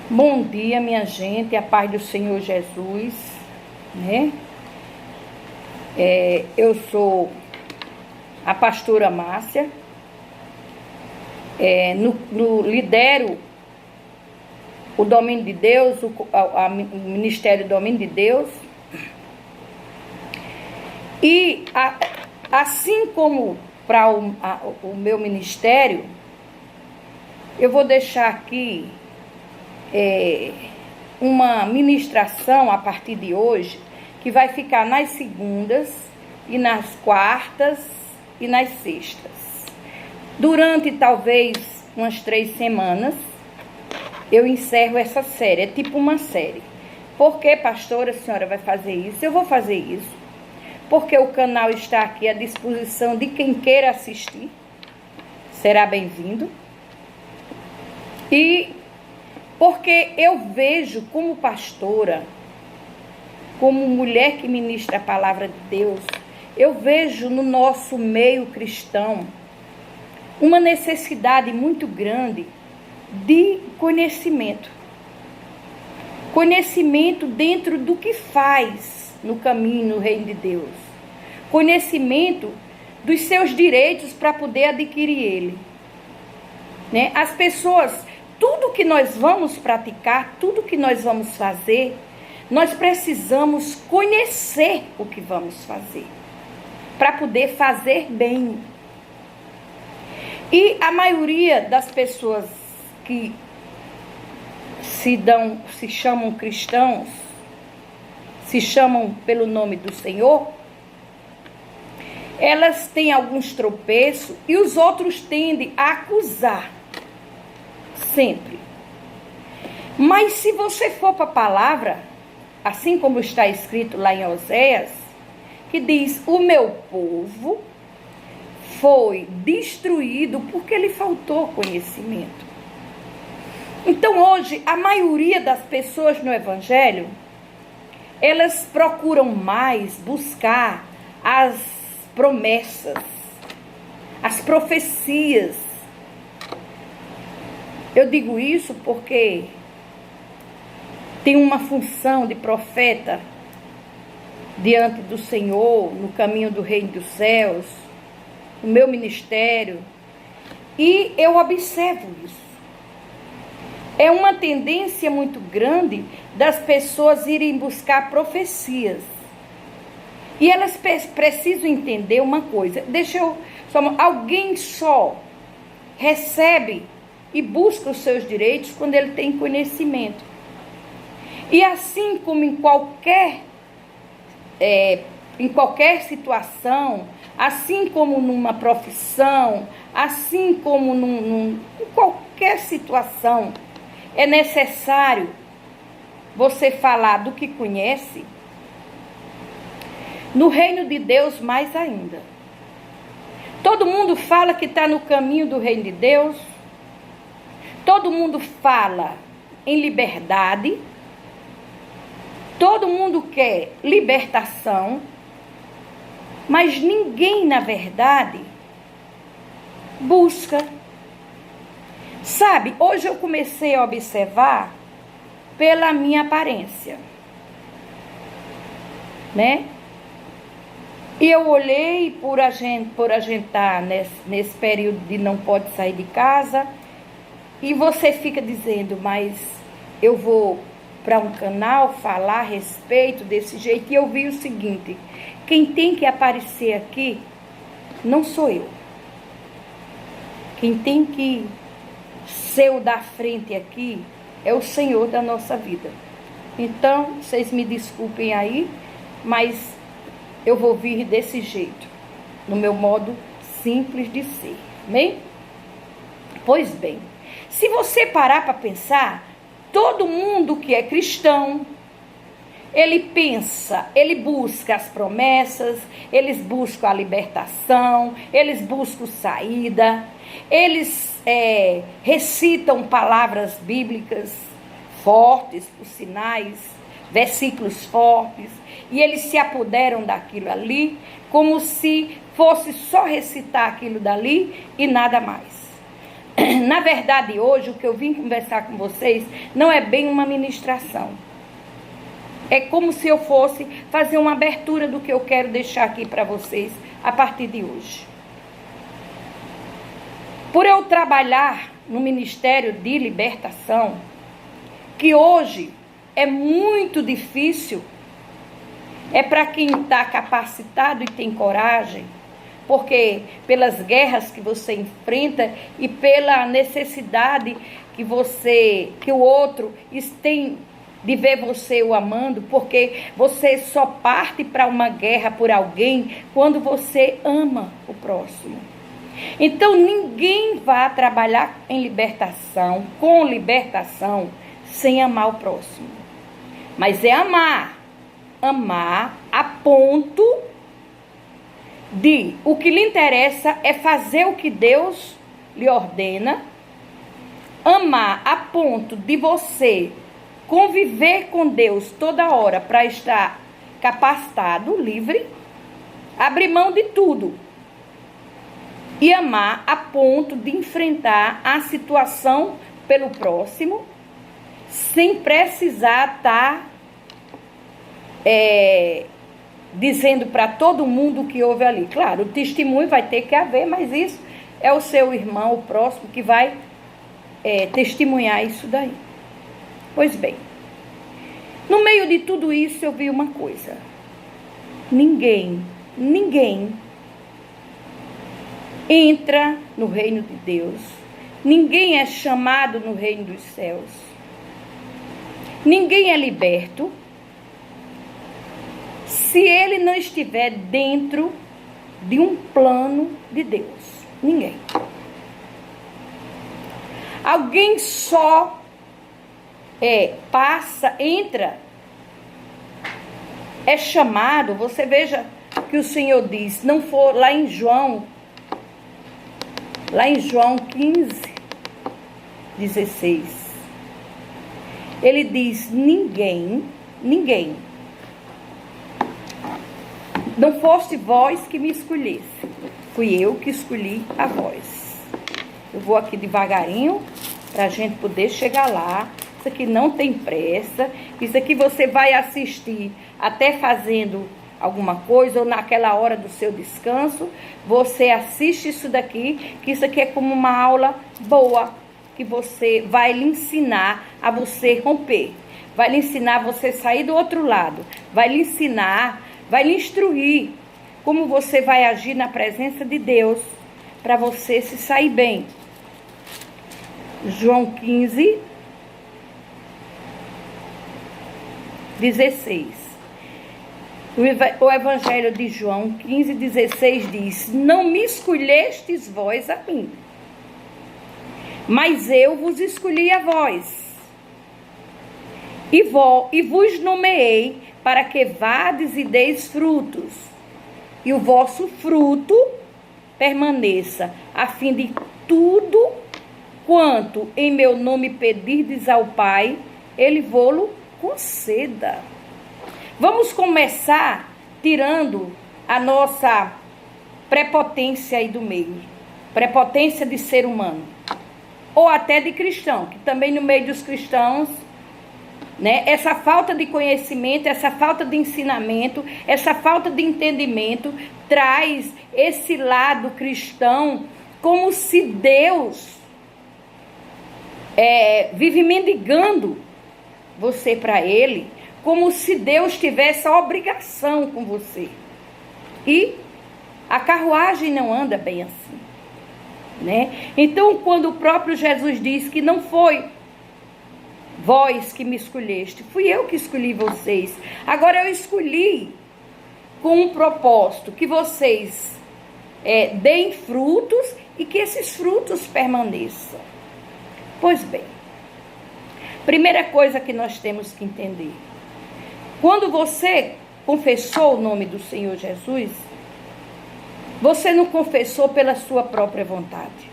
Bom dia, minha gente, a paz do Senhor Jesus, né? Eu sou a pastora Márcia, lidero o Domínio de Deus, o Ministério Domínio de Deus. E assim como para o meu ministério, eu vou deixar aqui uma ministração a partir de hoje, que vai ficar nas segundas e nas quartas e nas sextas. Durante talvez umas 3 semanas, eu encerro essa série. É tipo uma série. Por que, pastora, a senhora vai fazer isso? Eu vou fazer isso porque o canal está aqui à disposição de quem queira assistir. Será bem-vindo. E porque eu vejo como pastora, como mulher que ministra a palavra de Deus, eu vejo no nosso meio cristão uma necessidade muito grande de conhecimento. Conhecimento dentro do que faz no caminho, no reino de Deus. Conhecimento dos seus direitos para poder adquirir ele. Né? As pessoas, tudo que nós vamos praticar, tudo que nós vamos fazer, nós precisamos conhecer o que vamos fazer, para poder fazer bem. E a maioria das pessoas que se chamam cristãos, se chamam pelo nome do Senhor, elas têm alguns tropeços e os outros tendem a acusar. Sempre. Mas se você for para a palavra, assim como está escrito lá em Oséias, que diz: o meu povo foi destruído porque lhe faltou conhecimento. Então hoje, a maioria das pessoas no Evangelho, elas procuram mais buscar as promessas, as profecias. Eu digo isso porque tem uma função de profeta diante do Senhor, no caminho do reino dos céus, no meu ministério, e eu observo isso. É uma tendência muito grande das pessoas irem buscar profecias. E elas precisam entender uma coisa. Alguém só recebe e busca os seus direitos quando ele tem conhecimento. E assim como em qualquer situação, assim como numa profissão, assim como em qualquer situação, é necessário você falar do que conhece. No reino de Deus, mais ainda. Todo mundo fala que está no caminho do reino de Deus. Todo mundo fala em liberdade. Todo mundo quer libertação. Mas ninguém, na verdade, busca. Sabe, hoje eu comecei a observar pela minha aparência, né? E eu olhei por agentar nesse período de não pode sair de casa, e você fica dizendo, mas eu vou para um canal falar a respeito desse jeito, e eu vi o seguinte: quem tem que aparecer aqui não sou eu. Quem tem que ser o da frente aqui é o Senhor da nossa vida. Então, vocês me desculpem aí, mas eu vou vir desse jeito, no meu modo simples de ser. Amém? Pois bem, se você parar para pensar, todo mundo que é cristão, ele pensa, ele busca as promessas, eles buscam a libertação, eles buscam saída, eles recitam palavras bíblicas fortes, por sinais, versículos fortes, e eles se apoderam daquilo ali, como se fosse só recitar aquilo dali e nada mais. Na verdade, hoje, o que eu vim conversar com vocês não é bem uma ministração. É como se eu fosse fazer uma abertura do que eu quero deixar aqui para vocês a partir de hoje. Por eu trabalhar no Ministério de Libertação, que hoje é muito difícil, é para quem está capacitado e tem coragem, porque pelas guerras que você enfrenta e pela necessidade que o outro tem de ver você o amando, porque você só parte para uma guerra por alguém quando você ama o próximo. Então ninguém vai trabalhar em libertação, com libertação, sem amar o próximo. Mas é amar a ponto de o que lhe interessa é fazer o que Deus lhe ordena, amar a ponto de você conviver com Deus toda hora para estar capacitado, livre, abrir mão de tudo e amar a ponto de enfrentar a situação pelo próximo sem precisar estar dizendo para todo mundo o que houve ali. Claro, o testemunho vai ter que haver, mas isso é o seu irmão, o próximo, que vai testemunhar isso daí. Pois bem, no meio de tudo isso eu vi uma coisa. Ninguém entra no reino de Deus. Ninguém é chamado no reino dos céus. Ninguém é liberto se ele não estiver dentro de um plano de Deus. Ninguém. Alguém só entra, é chamado. Você veja que o Senhor diz, não for lá em João 15:16, ele diz, ninguém, não foste vós que me escolhesse, fui eu que escolhi a vós. Eu vou aqui devagarinho para a gente poder chegar lá. Isso aqui não tem pressa. Isso aqui você vai assistir até fazendo alguma coisa ou naquela hora do seu descanso. Você assiste isso daqui, que isso aqui é como uma aula boa, que você vai lhe ensinar a você romper. Vai lhe ensinar a você sair do outro lado. Vai lhe ensinar, vai lhe instruir como você vai agir na presença de Deus para você se sair bem. João 15:16. O Evangelho de João 15:16 diz, não me escolhestes vós a mim, mas eu vos escolhi a vós, e vos nomeei para que vades e deis frutos, e o vosso fruto permaneça, a fim de tudo quanto em meu nome pedirdes ao Pai, ele vô-lo conceda. Vamos começar tirando a nossa prepotência aí do meio. Prepotência de ser humano. Ou até de cristão, que também no meio dos cristãos, né, essa falta de conhecimento, essa falta de ensinamento, essa falta de entendimento, traz esse lado cristão como se Deus vive mendigando você para ele, como se Deus tivesse a obrigação com você. E a carruagem não anda bem assim, né? Então, quando o próprio Jesus diz que não foi vós que me escolheste, fui eu que escolhi vocês. Agora eu escolhi com um propósito, que vocês deem frutos e que esses frutos permaneçam. Pois bem, primeira coisa que nós temos que entender, quando você confessou o nome do Senhor Jesus, você não confessou pela sua própria vontade.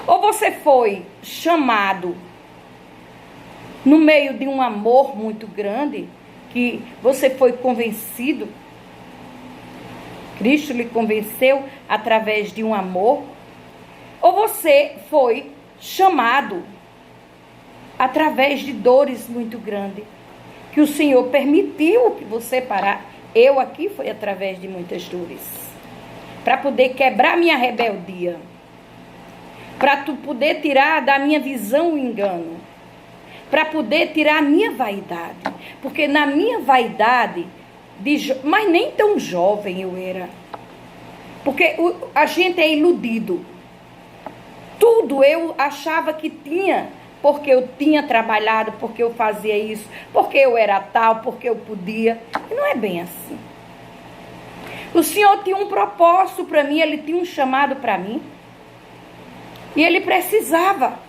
Ou você foi chamado no meio de um amor muito grande, que você foi convencido, Cristo lhe convenceu através de um amor, ou você foi chamado através de dores muito grandes, que o Senhor permitiu que você parar. Eu aqui foi através de muitas dores, para poder quebrar minha rebeldia, para tu poder tirar da minha visão o engano, para poder tirar a minha vaidade, porque na minha vaidade, mas nem tão jovem eu era, porque a gente é iludido, tudo eu achava que tinha, porque eu tinha trabalhado, porque eu fazia isso, porque eu era tal, porque eu podia. E não é bem assim. O Senhor tinha um propósito para mim, Ele tinha um chamado para mim. E Ele precisava.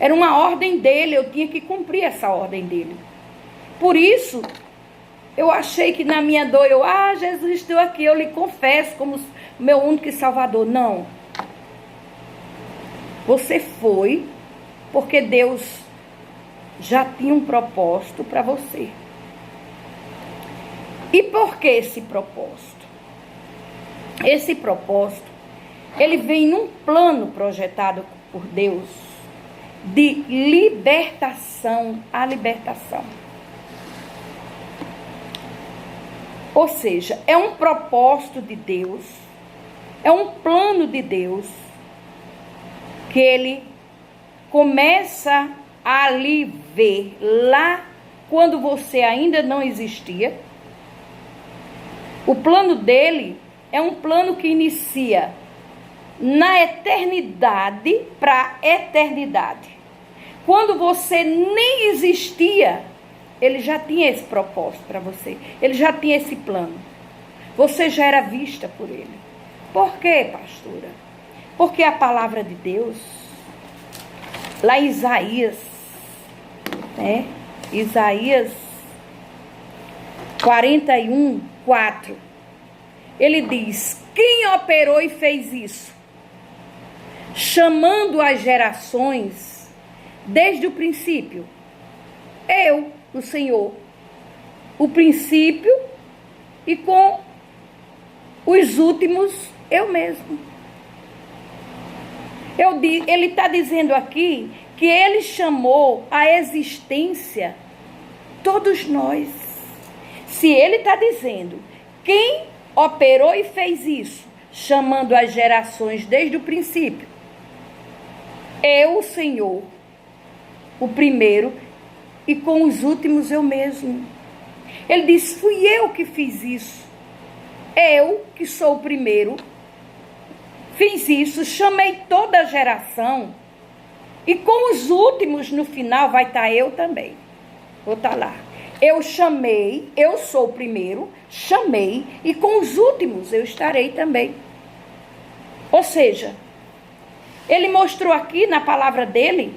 Era uma ordem dEle, eu tinha que cumprir essa ordem dEle. Por isso, eu achei que na minha dor, Jesus, estou aqui, eu lhe confesso como meu único e Salvador. Não. Você foi porque Deus já tinha um propósito para você. E por que esse propósito? Esse propósito, ele vem num plano projetado por Deus de libertação à libertação. Ou seja, é um propósito de Deus, é um plano de Deus que Ele começa a lhe ver lá quando você ainda não existia. O plano dele é um plano que inicia na eternidade para a eternidade. Quando você nem existia, ele já tinha esse propósito para você. Ele já tinha esse plano. Você já era vista por ele. Por quê, pastora? Porque a palavra de Deus, lá em Isaías, Isaías 41, 4, ele diz: quem operou e fez isso? Chamando as gerações desde o princípio. Eu, o Senhor, o princípio, e com os últimos, eu mesmo. Ele está dizendo aqui que ele chamou à existência todos nós. Se ele está dizendo, quem operou e fez isso, chamando as gerações desde o princípio, eu, o Senhor, o primeiro, e com os últimos eu mesmo. Ele diz, fui eu que fiz isso. Eu, que sou o primeiro, fiz isso, chamei toda a geração, e com os últimos no final vai estar eu também. Vou estar lá. Eu chamei, eu sou o primeiro, chamei, e com os últimos eu estarei também. Ou seja, ele mostrou aqui na palavra dele,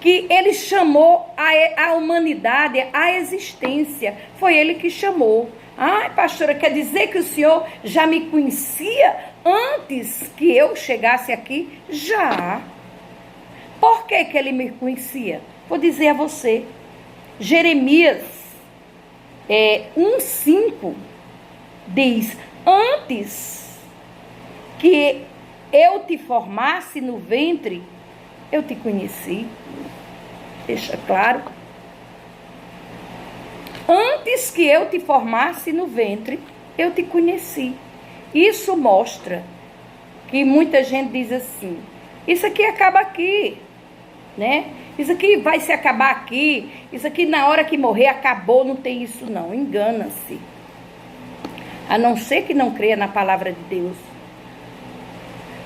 que ele chamou a humanidade à existência. Foi ele que chamou. Ai, pastora, quer dizer que o senhor já me conhecia antes que eu chegasse aqui? Já. Por que ele me conhecia? Vou dizer a você. Jeremias 1:5 diz, antes que eu te formasse no ventre, eu te conheci. Deixa claro. Antes que eu te formasse no ventre, eu te conheci. Isso mostra que muita gente diz assim, isso aqui acaba aqui, Isso aqui vai se acabar aqui, isso aqui na hora que morrer acabou, não tem isso não, engana-se. A não ser que não creia na palavra de Deus.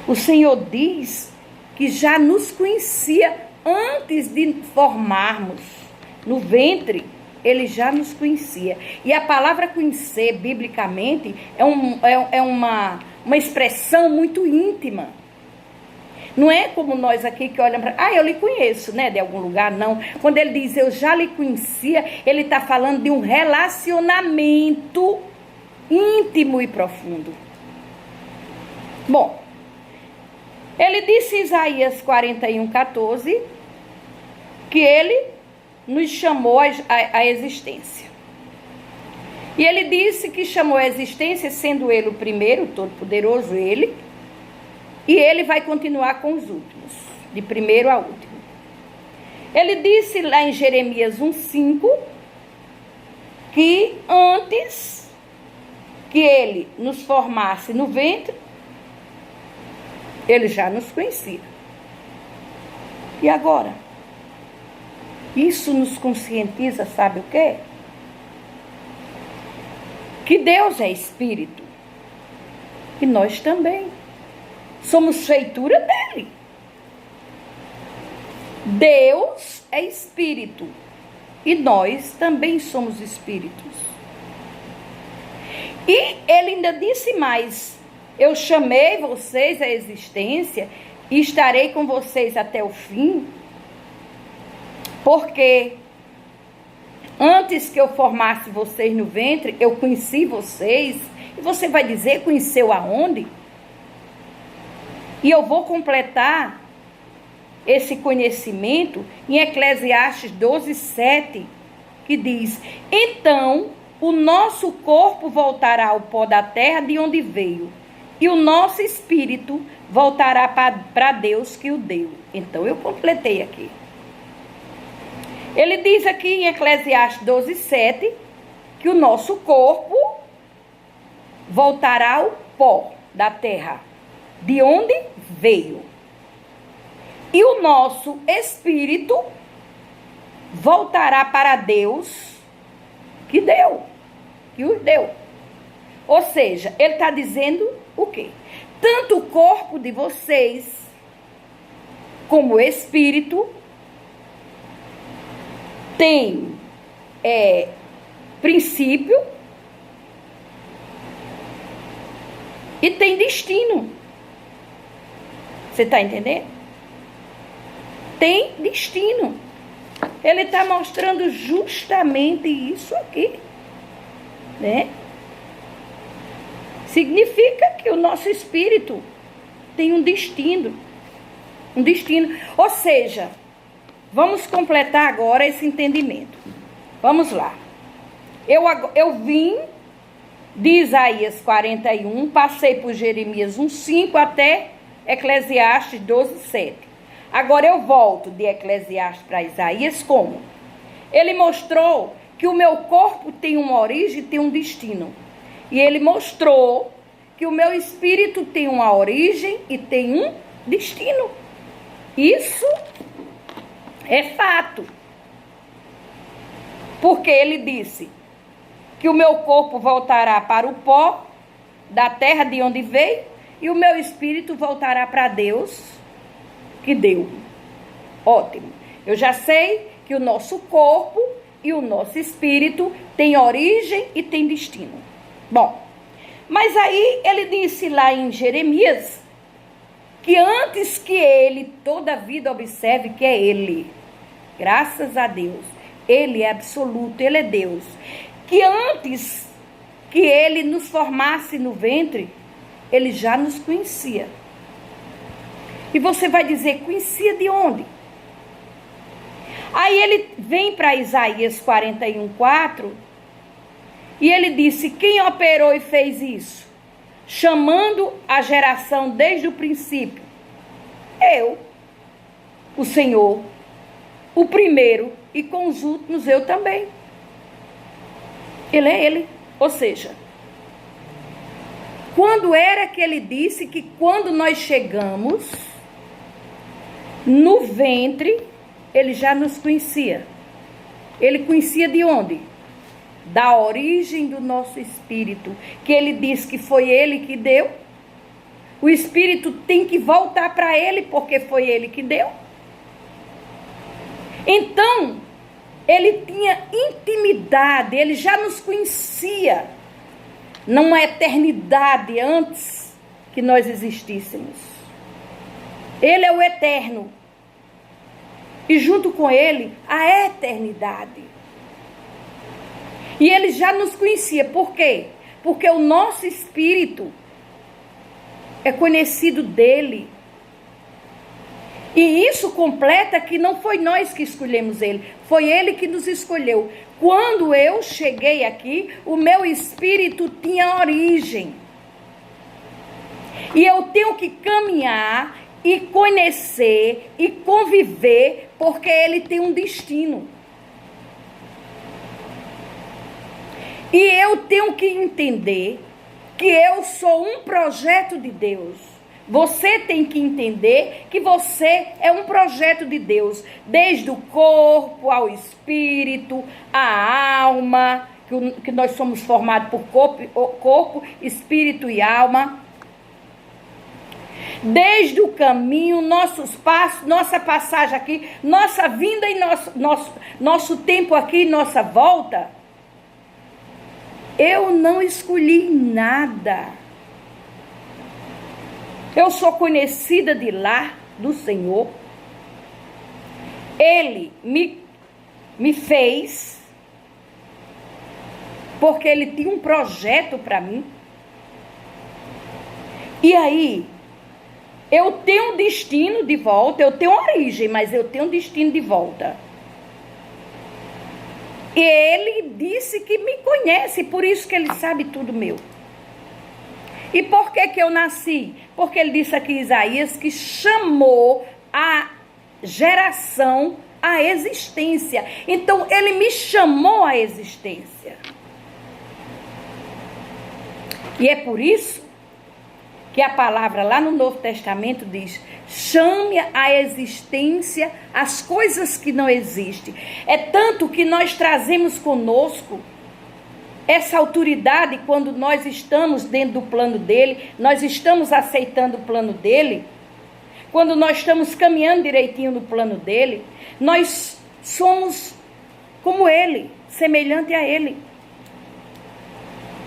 O Senhor diz que já nos conhecia antes de formarmos no ventre. Ele já nos conhecia. E a palavra conhecer, biblicamente, é uma expressão muito íntima. Não é como nós aqui que olhamos para... eu lhe conheço, de algum lugar, não. Quando ele diz, eu já lhe conhecia, ele está falando de um relacionamento íntimo e profundo. Bom, ele disse em Isaías 41:14, que ele nos chamou à existência. E ele disse que chamou a existência, sendo ele o primeiro, o todo-poderoso, ele, E ele vai continuar com os últimos, de primeiro a último. Ele disse lá em Jeremias 1:5 que antes que ele nos formasse no ventre, ele já nos conhecia. E agora? Isso nos conscientiza, sabe o quê? Que Deus é espírito. E nós também. Somos feitura dele. Deus é espírito. E nós também somos espíritos. E ele ainda disse mais: eu chamei vocês à existência e estarei com vocês até o fim, porque antes que eu formasse vocês no ventre, eu conheci vocês. E você vai dizer, conheceu aonde? E eu vou completar esse conhecimento em Eclesiastes 12:7, que diz: então o nosso corpo voltará ao pó da terra de onde veio, e o nosso espírito voltará para Deus que o deu. Então eu completei aqui. Ele diz aqui em Eclesiastes 12:7 que o nosso corpo voltará ao pó da terra, de onde veio. E o nosso espírito voltará para Deus que deu, que os deu. Ou seja, ele está dizendo o quê? Tanto o corpo de vocês, como o espírito, tem princípio e tem destino. Você está entendendo? Tem destino. Ele está mostrando justamente isso aqui, né? Significa que o nosso espírito tem um destino. Um destino. Ou seja, vamos completar agora esse entendimento. Vamos lá. Eu vim de Isaías 41, passei por Jeremias 1:5 até Eclesiastes 12:7. Agora eu volto de Eclesiastes para Isaías como? Ele mostrou que o meu corpo tem uma origem e tem um destino. E ele mostrou que o meu espírito tem uma origem e tem um destino. Isso é fato. Porque ele disse que o meu corpo voltará para o pó da terra de onde veio e o meu espírito voltará para Deus que deu. Ótimo. Eu já sei que o nosso corpo e o nosso espírito tem origem e tem destino. Bom, mas aí ele disse lá em Jeremias que antes que ele, toda a vida observe que é ele, graças a Deus, ele é absoluto, ele é Deus, que antes que ele nos formasse no ventre, ele já nos conhecia. E você vai dizer, conhecia de onde? Aí ele vem para Isaías 41:4 e ele disse, quem operou e fez isso? Chamando a geração desde o princípio. Eu, o Senhor, o primeiro, e com os últimos eu também. Ele é ele. Ou seja, quando era que ele disse que quando nós chegamos no ventre, ele já nos conhecia. Ele conhecia de onde? Da origem do nosso espírito, que ele disse que foi ele que deu. O espírito tem que voltar para ele, porque foi ele que deu. Então, ele tinha intimidade, ele já nos conhecia numa eternidade antes que nós existíssemos. Ele é o eterno. E junto com ele, a eternidade. E ele já nos conhecia. Por quê? Porque o nosso espírito é conhecido dele. E isso completa que não foi nós que escolhemos ele. Foi ele que nos escolheu. Quando eu cheguei aqui, o meu espírito tinha origem. E eu tenho que caminhar e conhecer e conviver, porque ele tem um destino. E eu tenho que entender que eu sou um projeto de Deus. Você tem que entender que você é um projeto de Deus, desde o corpo ao espírito, a alma, que nós somos formados por corpo, espírito e alma. Desde o caminho, nossos passos, nossa passagem aqui, nossa vinda e nosso tempo aqui, nossa volta. Eu não escolhi nada. Eu sou conhecida de lá do Senhor. Ele me fez porque ele tinha um projeto para mim. E aí, eu tenho um destino de volta, eu tenho origem, mas eu tenho um destino de volta. E ele disse que me conhece, por isso que ele sabe tudo meu. E por que eu nasci? Porque ele disse aqui em Isaías que chamou a geração à existência. Então, ele me chamou à existência. E é por isso que a palavra lá no Novo Testamento diz: chame à existência as coisas que não existem. É tanto que nós trazemos conosco essa autoridade quando nós estamos dentro do plano dele, nós estamos aceitando o plano dele, quando nós estamos caminhando direitinho no plano dele, nós somos como ele, semelhante a ele.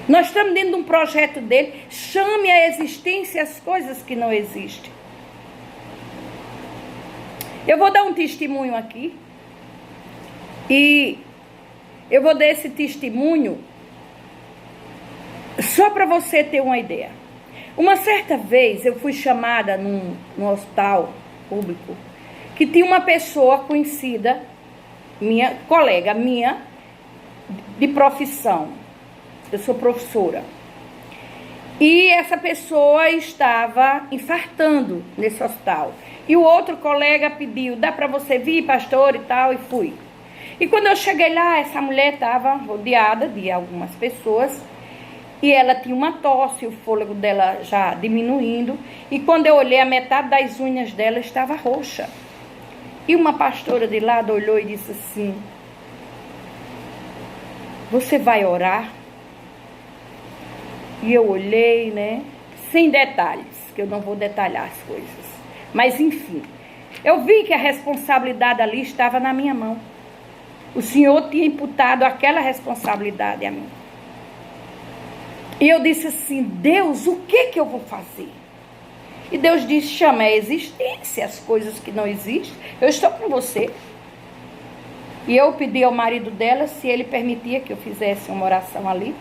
Nós estamos dentro de um projeto dele. Chame à existência as coisas que não existem. Eu vou dar um testemunho aqui. E eu vou dar esse testemunho só para você ter uma ideia. Uma certa vez eu fui chamada num hospital público que tinha uma pessoa conhecida, colega minha, de profissão. Eu sou professora. E essa pessoa estava infartando nesse hospital. E o outro colega pediu: dá para você vir, pastor, e tal, e fui. E quando eu cheguei lá, essa mulher estava rodeada de algumas pessoas. E ela tinha uma tosse, o fôlego dela já diminuindo. E quando eu olhei, a metade das unhas dela estava roxa. E uma pastora de lado olhou e disse assim: você vai orar? E eu olhei, né? Sem detalhes, que eu não vou detalhar as coisas. Mas enfim, eu vi que a responsabilidade ali estava na minha mão. O Senhor tinha imputado aquela responsabilidade a mim. E eu disse assim: Deus, o que eu vou fazer? E Deus disse: chama a existência as coisas que não existem. Eu estou com você. E eu pedi ao marido dela se ele permitia que eu fizesse uma oração ali.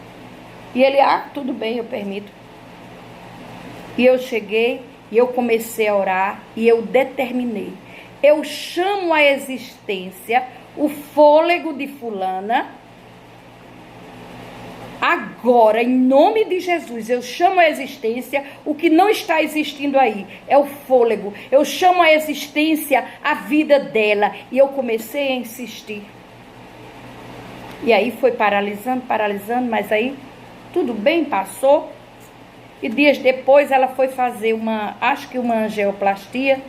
E ele: tudo bem, eu permito. E eu cheguei e eu comecei a orar e eu determinei: eu chamo à existência o fôlego de fulana. Agora, em nome de Jesus, eu chamo à existência o que não está existindo aí. É o fôlego. Eu chamo à existência a vida dela. E eu comecei a insistir. E aí foi paralisando, mas aí tudo bem, passou. E dias depois ela foi fazer uma angioplastia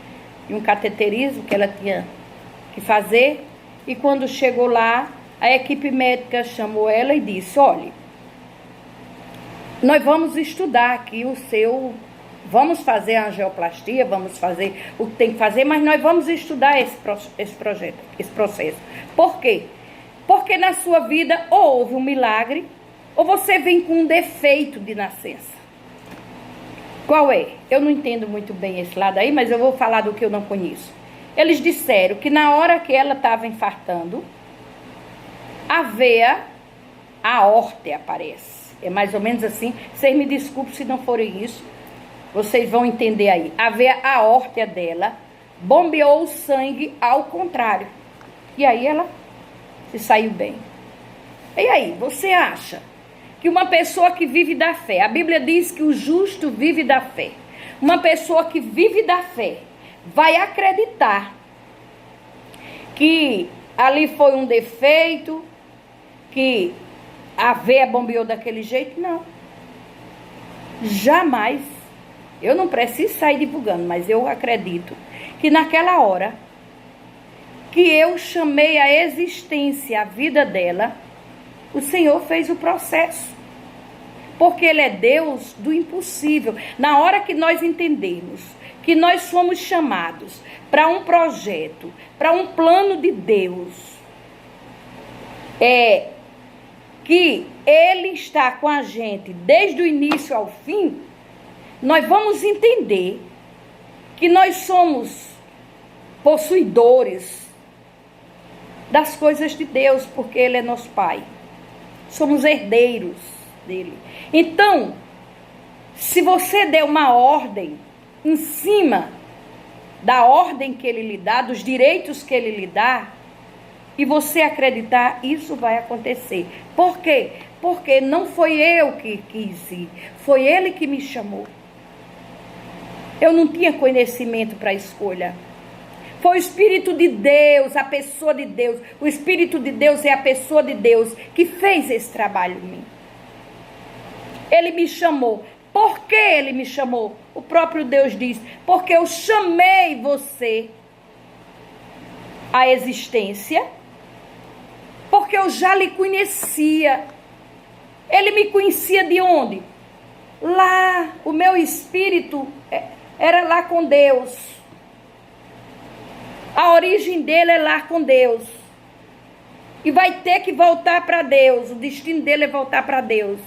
e um cateterismo que ela tinha que fazer. E quando chegou lá, a equipe médica chamou ela e disse: olha, nós vamos estudar aqui vamos fazer a angioplastia, vamos fazer o que tem que fazer, mas nós vamos estudar esse processo. Por quê? Porque na sua vida ou houve um milagre, ou você vem com um defeito de nascença. Qual é? Eu não entendo muito bem esse lado aí, mas eu vou falar do que eu não conheço. Eles disseram que na hora que ela estava infartando, a veia aórtea aparece. É mais ou menos assim. Vocês me desculpem se não forem isso. Vocês vão entender aí. A veia aórtea dela bombeou o sangue ao contrário. E aí ela se saiu bem. E aí, você acha que uma pessoa que vive da fé, a Bíblia diz que o justo vive da fé. Uma pessoa que vive da fé vai acreditar que ali foi um defeito, que a veia bombeou daquele jeito? Não. Jamais. Eu não preciso sair divulgando, mas eu acredito que naquela hora que eu chamei a existência, a vida dela, o Senhor fez o processo. Porque Ele é Deus do impossível. Na hora que nós entendermos que nós somos chamados para um projeto, para um plano de Deus, que Ele está com a gente desde o início ao fim, nós vamos entender que nós somos possuidores das coisas de Deus, porque Ele é nosso Pai. Somos herdeiros dele. Então, se você der uma ordem em cima da ordem que Ele lhe dá, dos direitos que Ele lhe dá, e você acreditar, isso vai acontecer. Por quê? Porque não foi eu que quis ir, foi Ele que me chamou. Eu não tinha conhecimento para a escolha. Foi o Espírito de Deus, a pessoa de Deus. O Espírito de Deus é a pessoa de Deus que fez esse trabalho em mim. Ele me chamou. Por que Ele me chamou? O próprio Deus diz: porque eu chamei você à existência, porque eu já lhe conhecia. Ele me conhecia de onde? Lá, o meu espírito era lá com Deus. A origem dele é lá com Deus. E vai ter que voltar para Deus. O destino dele é voltar para Deus.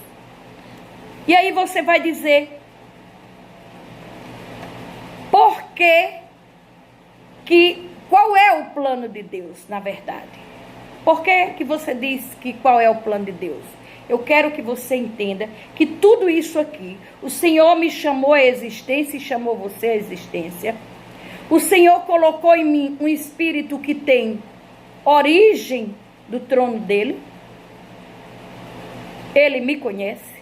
E aí você vai dizer: por que qual é o plano de Deus, na verdade? Por que você diz que qual é o plano de Deus? Eu quero que você entenda que tudo isso aqui, o Senhor me chamou à existência e chamou você à existência. O Senhor colocou em mim um espírito que tem origem do trono dele. Ele me conhece.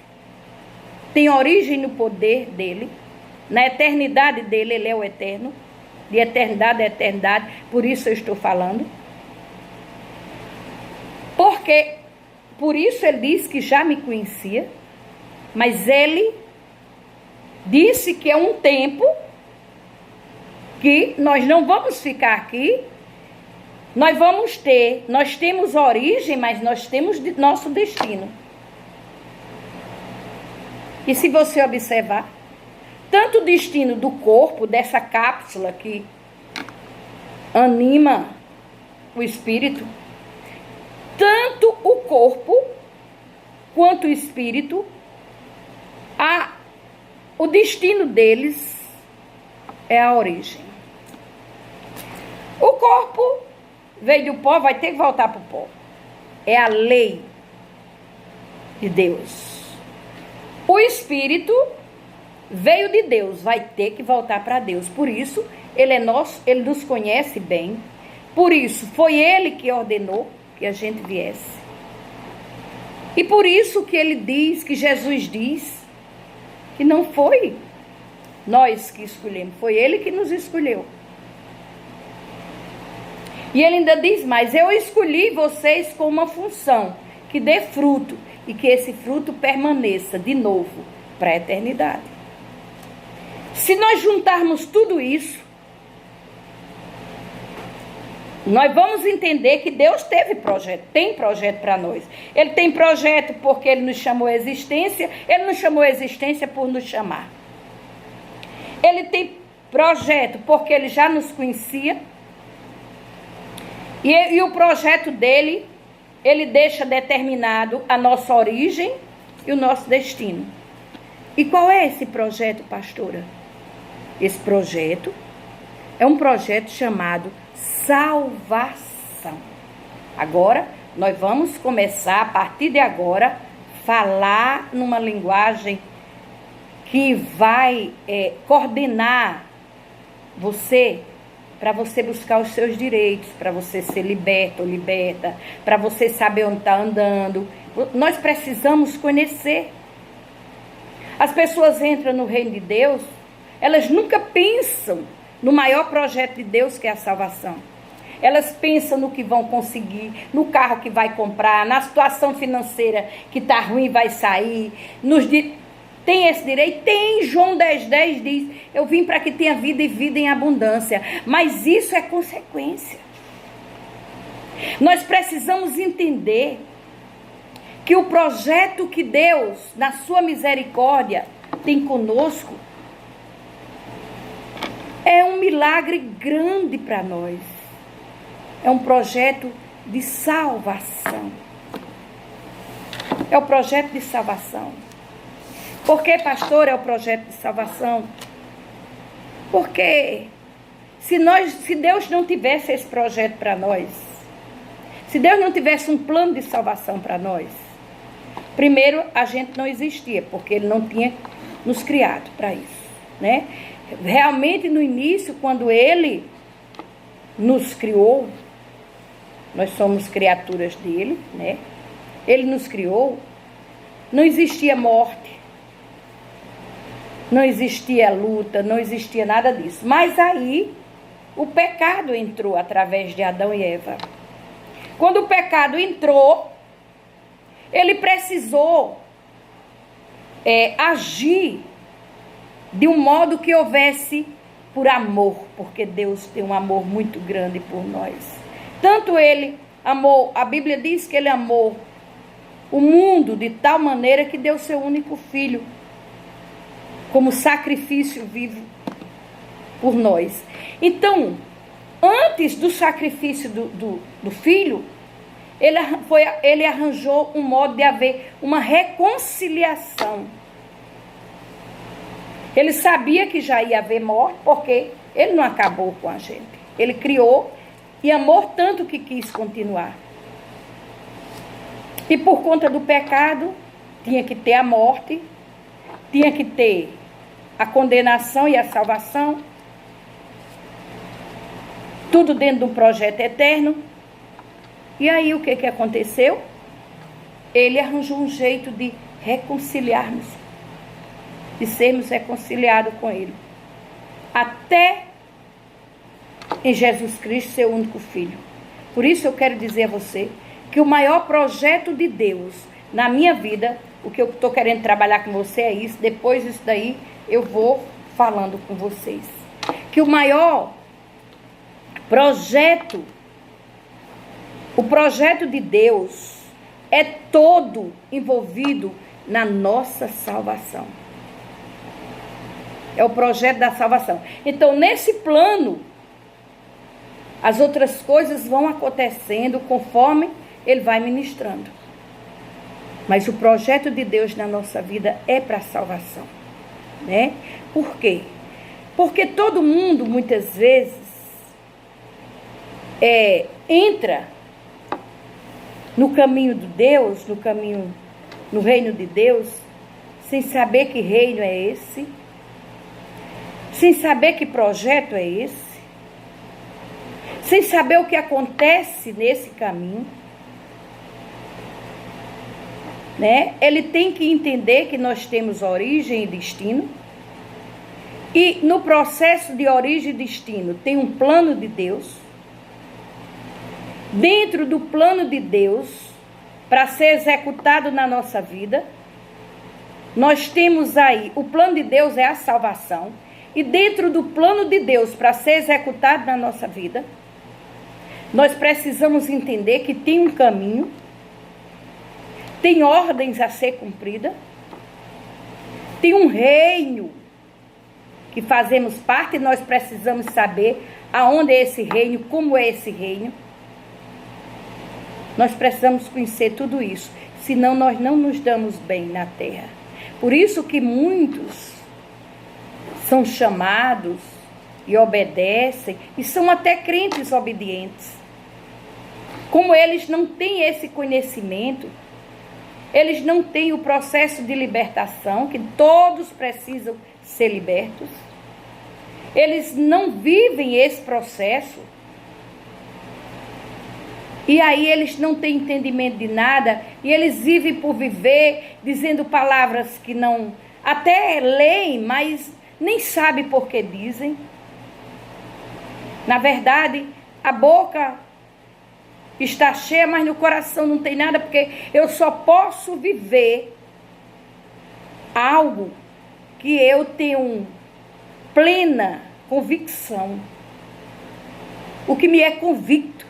Tem origem no poder dele. Na eternidade dele, ele é o eterno. De eternidade a eternidade. Por isso eu estou falando. Porque, por isso ele diz que já me conhecia. Mas ele disse que é um tempo que nós não vamos ficar aqui. Nós temos origem, mas nós temos nosso destino. E se você observar, tanto o destino do corpo, dessa cápsula que anima o espírito, tanto o corpo quanto o espírito, o destino deles é a origem. O corpo veio do pó, vai ter que voltar para o pó. É a lei de Deus. O espírito veio de Deus, vai ter que voltar para Deus. Por isso, ele é nosso, ele nos conhece bem. Por isso, foi ele que ordenou que a gente viesse. E por isso que ele diz, que Jesus diz, que não foi nós que escolhemos, foi ele que nos escolheu. E ele ainda diz mais: eu escolhi vocês com uma função, que dê fruto, e que esse fruto permaneça de novo para a eternidade. Se nós juntarmos tudo isso, nós vamos entender que Deus teve projeto, tem projeto para nós. Ele tem projeto porque Ele nos chamou à existência, Ele nos chamou à existência por nos chamar. Ele tem projeto porque Ele já nos conhecia. E o projeto dele, ele deixa determinado a nossa origem e o nosso destino. E qual é esse projeto, pastora? Esse projeto é um projeto chamado salvação. Agora, nós vamos começar, a partir de agora, falar numa linguagem que vai coordenar você, para você buscar os seus direitos, para você ser liberto ou liberta, para você saber onde está andando. Nós precisamos conhecer. As pessoas entram no reino de Deus Elas nunca pensam no maior projeto de Deus, que é a salvação. Elas pensam no que vão conseguir, no carro que vai comprar, na situação financeira que está ruim, vai sair. Tem esse direito? Tem. João 10,10 diz, eu vim para que tenha vida e vida em abundância. Mas isso é consequência. Nós precisamos entender que o projeto que Deus, na sua misericórdia, tem conosco, é um milagre grande para nós. É um projeto de salvação. É o projeto de salvação. Por que, pastor, é o projeto de salvação? Porque se Deus não tivesse esse projeto para nós, se Deus não tivesse um plano de salvação para nós, primeiro, a gente não existia, porque Ele não tinha nos criado para isso, né? Realmente, no início, quando Ele nos criou, nós somos criaturas dele, né? Ele nos criou, não existia morte, não existia luta, não existia nada disso. Mas aí, o pecado entrou através de Adão e Eva. Quando o pecado entrou, ele precisou agir de um modo que houvesse por amor, porque Deus tem um amor muito grande por nós. Tanto Ele amou, a Bíblia diz que Ele amou o mundo de tal maneira que deu seu único filho como sacrifício vivo por nós. Então, antes do sacrifício do filho, ele arranjou um modo de haver uma reconciliação. Ele sabia que já ia haver morte, porque ele não acabou com a gente. Ele criou e amou tanto que quis continuar. E por conta do pecado, tinha que ter a morte, tinha que ter a condenação e a salvação, tudo dentro de um projeto eterno. E aí o que aconteceu? Ele arranjou um jeito de reconciliarmos, de sermos reconciliados com Ele, até em Jesus Cristo, seu único Filho. Por isso eu quero dizer a você que o maior projeto de Deus na minha vida, o que eu estou querendo trabalhar com você é isso. Depois disso daí eu vou falando com vocês, que o maior projeto, o projeto de Deus é todo envolvido na nossa salvação. É o projeto da salvação. Então, nesse plano, as outras coisas vão acontecendo conforme Ele vai ministrando. Mas o projeto de Deus na nossa vida é para a salvação, né? Por quê? Porque todo mundo, muitas vezes, entra no caminho de Deus, no reino de Deus, sem saber que reino é esse, sem saber que projeto é esse, sem saber o que acontece nesse caminho, né? Ele tem que entender que nós temos origem e destino, e no processo de origem e destino tem um plano de Deus. Dentro do plano de Deus, para ser executado na nossa vida, nós temos aí, o plano de Deus é a salvação, e dentro do plano de Deus, para ser executado na nossa vida, nós precisamos entender que tem um caminho, tem ordens a ser cumprida, tem um reino que fazemos parte, e nós precisamos saber aonde é esse reino, como é esse reino. Nós precisamos conhecer tudo isso, senão nós não nos damos bem na terra. Por isso que muitos são chamados e obedecem, e são até crentes obedientes. Como eles não têm esse conhecimento, eles não têm o processo de libertação, que todos precisam ser libertos. Eles não vivem esse processo. E aí eles não têm entendimento de nada, e eles vivem por viver, dizendo palavras que não, até leem, mas nem sabe por que dizem. Na verdade, a boca está cheia, mas no coração não tem nada, porque eu só posso viver algo que eu tenho plena convicção. O que me é convicto.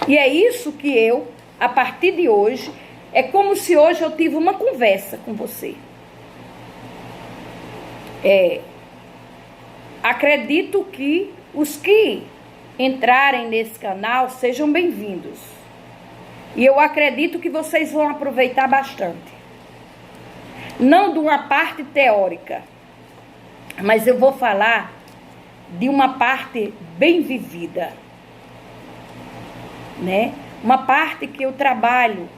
E é isso que eu, a partir de hoje, é como se hoje eu tive uma conversa com você. Acredito que os que entrarem nesse canal sejam bem-vindos. E eu acredito que vocês vão aproveitar bastante. Não de uma parte teórica, mas eu vou falar de uma parte bem vivida, né? Uma parte que eu trabalho,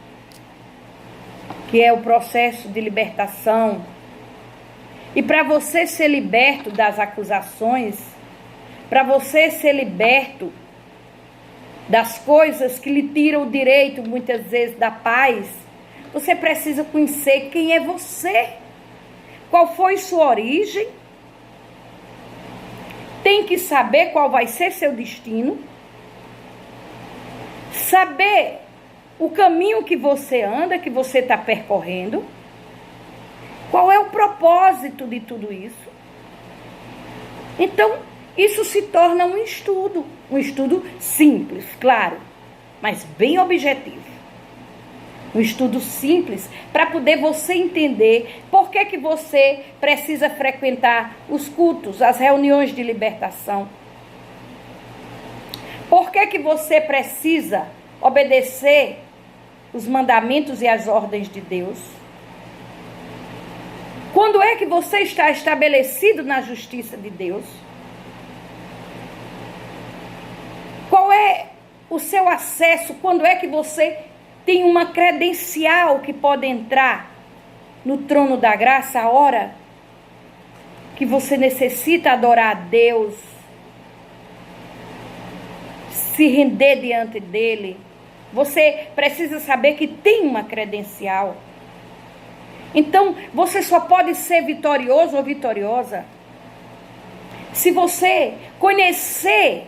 que é o processo de libertação. E para você ser liberto das acusações, para você ser liberto das coisas que lhe tiram o direito, muitas vezes, da paz, você precisa conhecer quem é você, qual foi sua origem, tem que saber qual vai ser seu destino, saber o caminho que você anda, que você está percorrendo, qual é o propósito de tudo isso. Então, isso se torna um estudo simples, claro, mas bem objetivo. Um estudo simples para poder você entender por que você precisa frequentar os cultos, as reuniões de libertação. Por que você precisa obedecer os mandamentos e as ordens de Deus? Quando é que você está estabelecido na justiça de Deus? Qual é o seu acesso? Quando é que você tem uma credencial que pode entrar no trono da graça a hora que você necessita adorar a Deus, se render diante dele? Você precisa saber que tem uma credencial. Então, você só pode ser vitorioso ou vitoriosa se você conhecer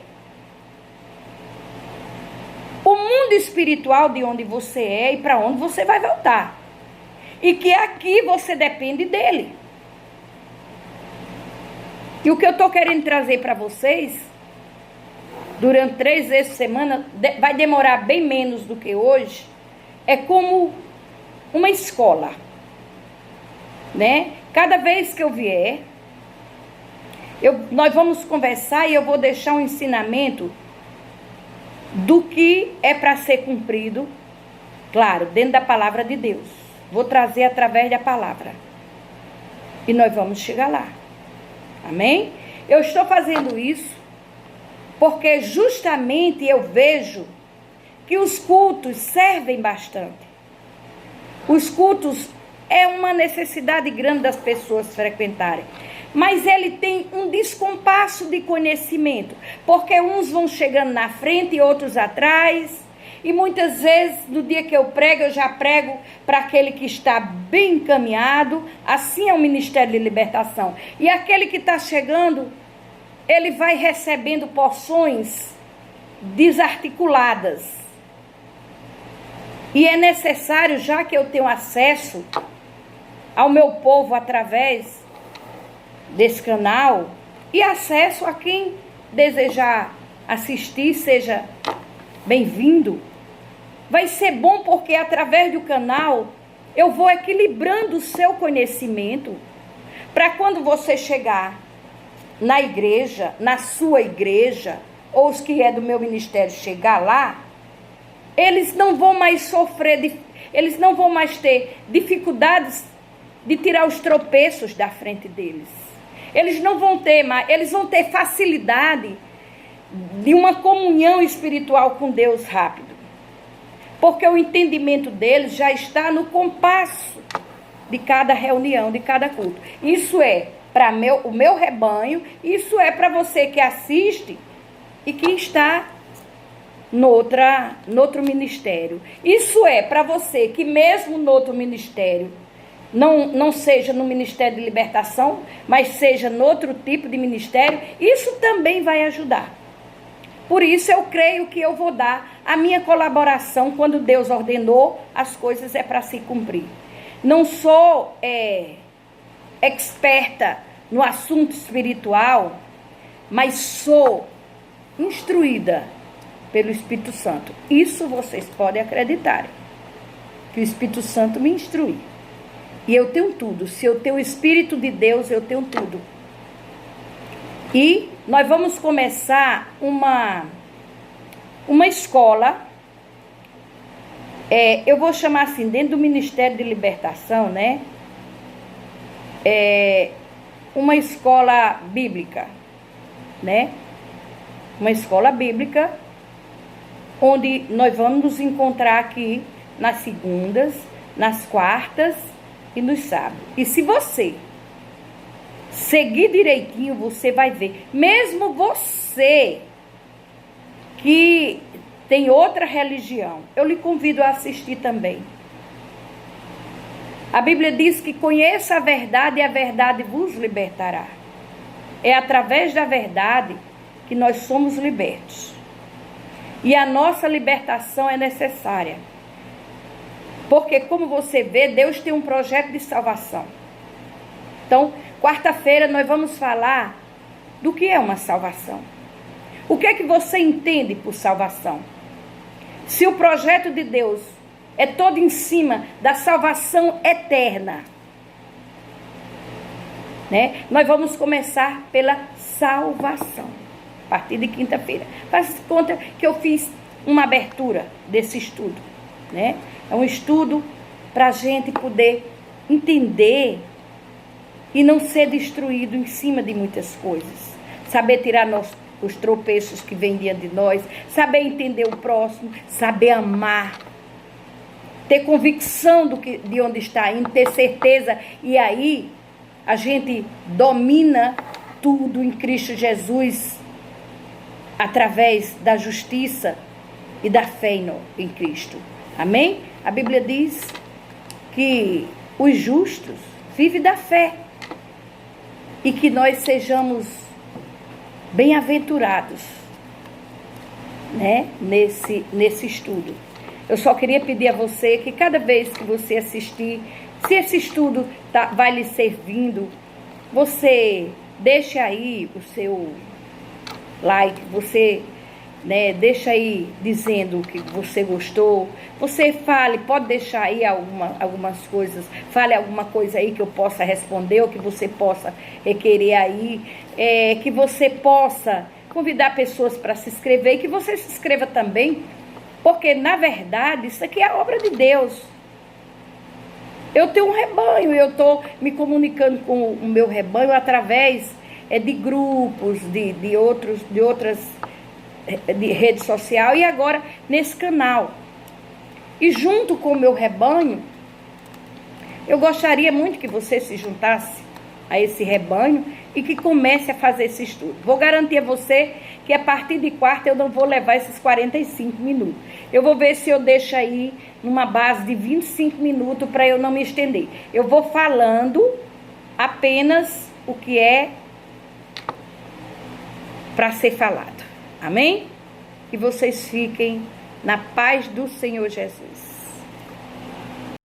o mundo espiritual de onde você é e para onde você vai voltar. E que aqui você depende dele. E o que eu estou querendo trazer para vocês, durante 3 vezes por semana, vai demorar bem menos do que hoje, é como uma escola, né? Cada vez que eu vier, nós vamos conversar e eu vou deixar um ensinamento do que é para ser cumprido, claro, dentro da palavra de Deus. Vou trazer através da palavra. E nós vamos chegar lá. Amém? Eu estou fazendo isso porque justamente eu vejo que os cultos servem bastante. Os cultos é uma necessidade grande das pessoas frequentarem. Mas ele tem um descompasso de conhecimento, porque uns vão chegando na frente e outros atrás, e muitas vezes no dia que eu prego, eu já prego para aquele que está bem encaminhado. Assim é o Ministério de Libertação. E aquele que está chegando, ele vai recebendo porções desarticuladas. E é necessário, já que eu tenho acesso ao meu povo através desse canal, e acesso a quem desejar assistir, seja bem-vindo. Vai ser bom porque através do canal eu vou equilibrando o seu conhecimento para quando você chegar na igreja, na sua igreja, ou os que é do meu ministério chegar lá, eles não vão mais sofrer, eles não vão mais ter dificuldades de tirar os tropeços da frente deles. Eles não vão ter mais, eles vão ter facilidade de uma comunhão espiritual com Deus rápido. Porque o entendimento deles já está no compasso de cada reunião, de cada culto. Isso é para o meu rebanho, isso é para você que assiste e que está no outro ministério. Isso é para você que mesmo no outro ministério não seja no Ministério de Libertação, mas seja no outro tipo de ministério, isso também vai ajudar. Por isso eu creio que eu vou dar a minha colaboração quando Deus ordenou, as coisas é para se cumprir. Não sou experta no assunto espiritual, mas sou instruída pelo Espírito Santo. Isso vocês podem acreditar, que o Espírito Santo me instrui. E eu tenho tudo. Se eu tenho o Espírito de Deus, eu tenho tudo. E nós vamos começar uma escola, eu vou chamar assim, dentro do Ministério de Libertação, né? Uma escola bíblica, né? Uma escola bíblica, onde nós vamos nos encontrar aqui nas segundas, nas quartas e nos sábados. E se você seguir direitinho, você vai ver. Mesmo você que tem outra religião, eu lhe convido a assistir também. A Bíblia diz que conheça a verdade e a verdade vos libertará. É através da verdade que nós somos libertos. E a nossa libertação é necessária. Porque, como você vê, Deus tem um projeto de salvação. Então, quarta-feira nós vamos falar do que é uma salvação. O que é que você entende por salvação? Se o projeto de Deus é todo em cima da salvação eterna, né? Nós vamos começar pela salvação, a partir de quinta-feira. Faz conta que eu fiz uma abertura desse estudo, né? É um estudo para a gente poder entender e não ser destruído em cima de muitas coisas. Saber tirar os tropeços que vêm diante de nós, saber entender o próximo, saber amar, ter convicção de onde está indo, ter certeza. E aí a gente domina tudo em Cristo Jesus, através da justiça e da fé em Cristo. Amém? A Bíblia diz que os justos vivem da fé e que nós sejamos bem-aventurados, né? Nesse estudo. Eu só queria pedir a você que cada vez que você assistir, se esse estudo vai lhe servindo, você deixe aí o seu like, você, né, deixa aí dizendo que você gostou. Você fale, pode deixar aí algumas coisas, fale alguma coisa aí que eu possa responder, ou que você possa requerer aí, que você possa convidar pessoas para se inscrever, e que você se inscreva também, porque na verdade isso aqui é obra de Deus. Eu tenho um rebanho, eu estou me comunicando com o meu rebanho através de grupos, de outras de rede social, e agora nesse canal. E junto com o meu rebanho, eu gostaria muito que você se juntasse a esse rebanho e que comece a fazer esse estudo. Vou garantir a você que a partir de quarta eu não vou levar esses 45 minutos. Eu vou ver se eu deixo aí numa base de 25 minutos para eu não me estender. Eu vou falando apenas o que é para ser falado. Amém? Que vocês fiquem na paz do Senhor Jesus.